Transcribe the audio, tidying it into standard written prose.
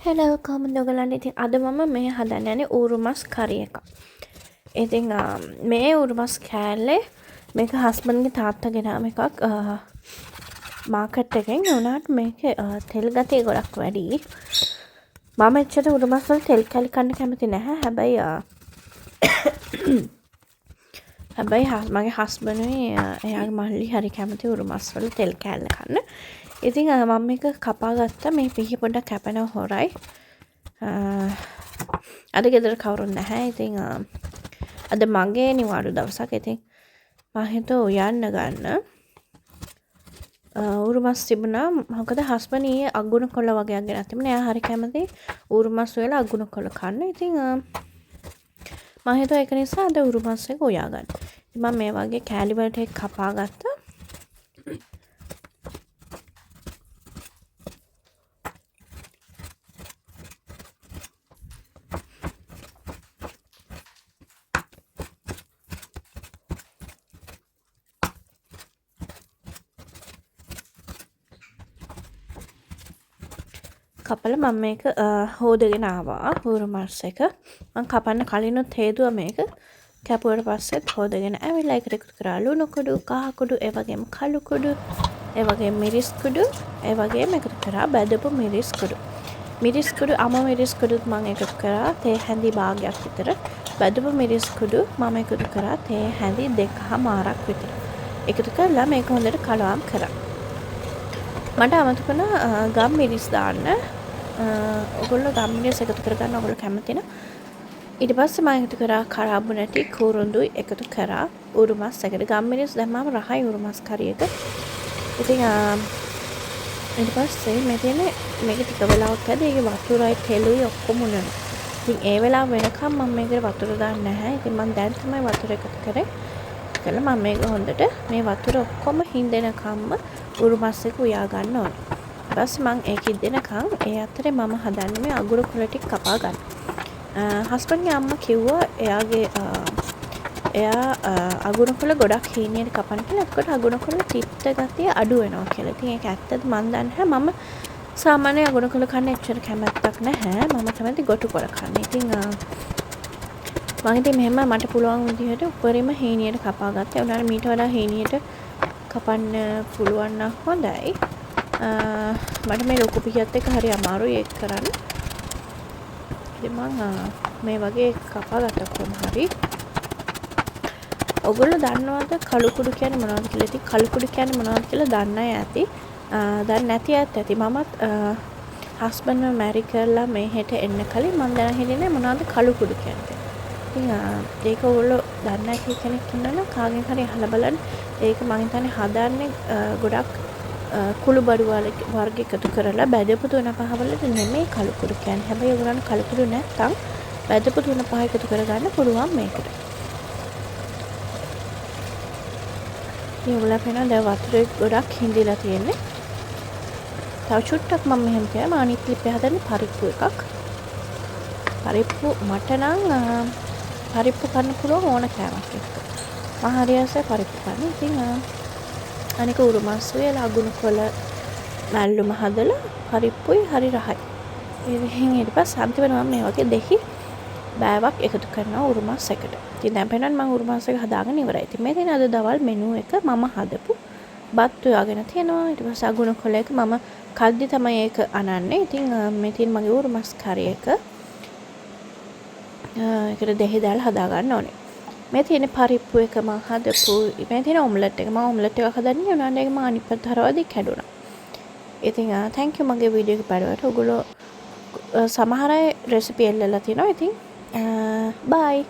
Hello කොහොමද ඔයගලන්ට? ඉතින් අද මම මේ හදන්න යන්නේ ඌරු මස් කරි එකක්. ඉතින් මේ ඌරු මස් කෑල්ලේ මේක හස්බන්ඩ්ගේ තාත්තා ගෙනාව එකක් මාකට් එකෙන්. ඒ වුණාට මේකේ තෙල් ගතිය ගොඩක් වැඩි. මම එච්චර ඌරු මස් වල තෙල් කැලි කන්න කැමති නැහැ. හැබැයි මගේ හස්බන්ඩ්නේ එයාගේ මල්ලි හරි කැමති ඌරු මස් වල තෙල් කෑල්ල කන්න. ඉතින් මම මේක කපා ගත්තා. මේ පිහි පොඩ්ඩක් කැපෙනව හොරයි. අද ගෙදර කවුරුත් නැහැ. ඉතින් අද මගේ නිවාඩු දවසක්. ඉතින් මම හිතුවා උයන්න ගන්න. ඌරු මස් තිබුණා. මොකද හස්බන්ඩ් ඊයේ අගුණ කොළ වගේක් ගෙනත් තිබුණා. එයා හරි කැමති ඌරු මස් වල අගුණ කොළ කන්න. ඉතින් මම හිතුවා ඒක නිසා අද ඌරු මස් එක උයා ගන්න. ඉතින් මම මේ වගේ කෑලි වලට කපා ගත්තා. කපලා මම මේක හොදගෙන ආවා ඌරු මස් එක. මම කපන්න කලිනුත් හේදුවා මේක. කැපුවට පස්සෙත් හොදගෙන ඇවිල්ලා ඒකට එකතු කරා ලුණු කුඩු, කහ කුඩු, ඒ වගේම කළු කුඩු, ඒ වගේම මිරිස් කුඩු, ඒ වගේම එකතු කරා බැදපු මිරිස් කුඩු. මිරිස් කුඩු අම මිරිස් කුඩුත් මම එකතු කරා තේ හැඳි භාගයක් විතර. බැදපු මිරිස් කුඩු මම එකතු කරා තේ හැඳි 2කමාරක් විතර. එකතු කරලා මේක හොඳට කලවම් කරා. මට අමතක වුණා ගම් මිරිස් දාන්න. ඔයගොල්ලෝ ගම් මිරිස් එකතු කරගන්න ඔයගොල්ලෝ කැමති නම්. ඊට පස්සේ මම එකතු කරා කරාබු නැටි කුරුඳුයි එකතු කරා ඌරු මස් එකට. ගම් මිරිස් දැම්මම රහයි ඌරු මස් කරි එක. ඉතින් ඊට පස්සේ මේක ටික වෙලාවක් ඇද්දි ඒකේ වතුරයි තෙලුයි ඔක්කොම උනනවා. ඉතින් ඒ වෙලාව වෙනකම් මම මේකට වතුර දාන්නේ නැහැ. ඉතින් මම දැන් තමයි වතුර එකතු කරේ. කළා මම මේක හොඳට මේ වතුර ඔක්කොම හින්දෙනකම්ම ඌරු මස් එක උයා ගන්න ඕනේ. ඊට පස්සේ මම ඒක ඉදෙනකම් ඒ අතරේ මම හදන්නේ මේ අගුරු කොළ ටික කපා ගන්න. හස්බන්ඩ්ගේ අම්මා කිව්වා එයා අගුරු කොළ ගොඩක් හීනියට කපන්න කියලා. එතකොට අගුරු කොළ තිත්ත ගතිය අඩු වෙනවා කියලා. ඉතින් ඒක ඇත්තද මන් දන්නේ නැහැ. මම සාමාන්‍ය අගුරු කොළ කන්න එච්චර කැමැත්තක් නැහැ. මම කැමති ගොටු කොළ කන්න. ඉතින් මෙහෙම මට පුළුවන් විදිහට උඩරිම හීනියට කපා ගත්තා. ඒ උනාට මීට වඩා හීනියට කපන්න පුළුවන් නම් හොඳයි. මට මේ ලොකු පිහියත් එක හරි අමාරුයි ඒක කරන්න. ඉතින් මම මේ වගේ කපා ගත්තා කොහොම හරි. ඔයගොල්ලෝ දන්නවද කළු කුඩු කියන්නේ මොනවද කියලා? ඉතින් කළු කුඩු කියන්නේ මොනවද කියලා දන්න අය ඇති. දන්නේ නැති අයත් ඇති. මමත් හස්බන්ඩ්ව මැරි කරලා මෙහෙට එන්න කලින් මම දැන හිටියේ මොනවද කළු කුඩු කියන්නේ. ඉතින් ඒක ඔයගොල්ලෝ දන්න කෙනෙක් ඉන්නවනම් කාගෙන් හරි අහලා බලන්න. ඒක මම හිතන්නේ හදන්නේ ගොඩක් කුළු බඩු වර්ග එකතු කරලා බැදපු තුන පහ වලට නෙමෙයි කළු කුඩු කියන්නේ. හැබැයි ඔයගොල්ලන් කළු කුඩු නැත්තම් බැදපු තුන පහ එකතු කරගන්න පුළුවන් මේකට. ඉතින් ඔයගොල්ලෝ පේනවා දැන් වතුරේ ගොඩක් හිඳිලා තියෙන්නේ. තව චුට්ටක් මම මෙහෙම කරා. මම අනිත් ක්ලිප් එක හදන්නේ පරිප්පු එකක්. පරිප්පු මට නම් පරිප්පු කන්න පුළුවන් ඕන කෑමක් එක්ක. මම හරි ආසයි පරිප්පු කන්න. ඉතින් අනික ඌරු මස් වල අගුණ කොළ මැල්ලුම හදලා පරිප්පුයි හරි රහයි. ඉතින් ඊට පස්සේ අන්තිමට මම මේ වගේ දෙහි බෑවක් එකතු කරනවා ඌරු මස් එකට. ඉතින් දැන් පේනවා මම ඌරු මස් එක හදාගෙන ඉවරයි. ඉතින් මේ තියෙන අද දවල් මෙනු එක මම හදපු බත් උයාගෙන තියෙනවා. ඊට පස්සේ අගුණ කොළ එක මම කද්දි තමයි ඒක අනන්නේ. ඉතින් මේ තියෙන මගේ ඌරු මස් කරි එක. ඒකට දෙහි දාලා හදා ගන්න ඕනේ. මේ තියෙන පරිප්පු එක මම හදපු. මේ තියෙන ඔම්ලට් එක. මම ඔම්ලට් එක හදන්නේ උනාට ඒක මම අනිත් පැත්ත හරවදී කැඩුනා. ඉතින් thank you මගේ වීඩියෝ එක බලවට. ඔයගොල්ලෝ සමහර අය රෙසිපි එල්ලලා තියෙනවා. ඉතින් bye.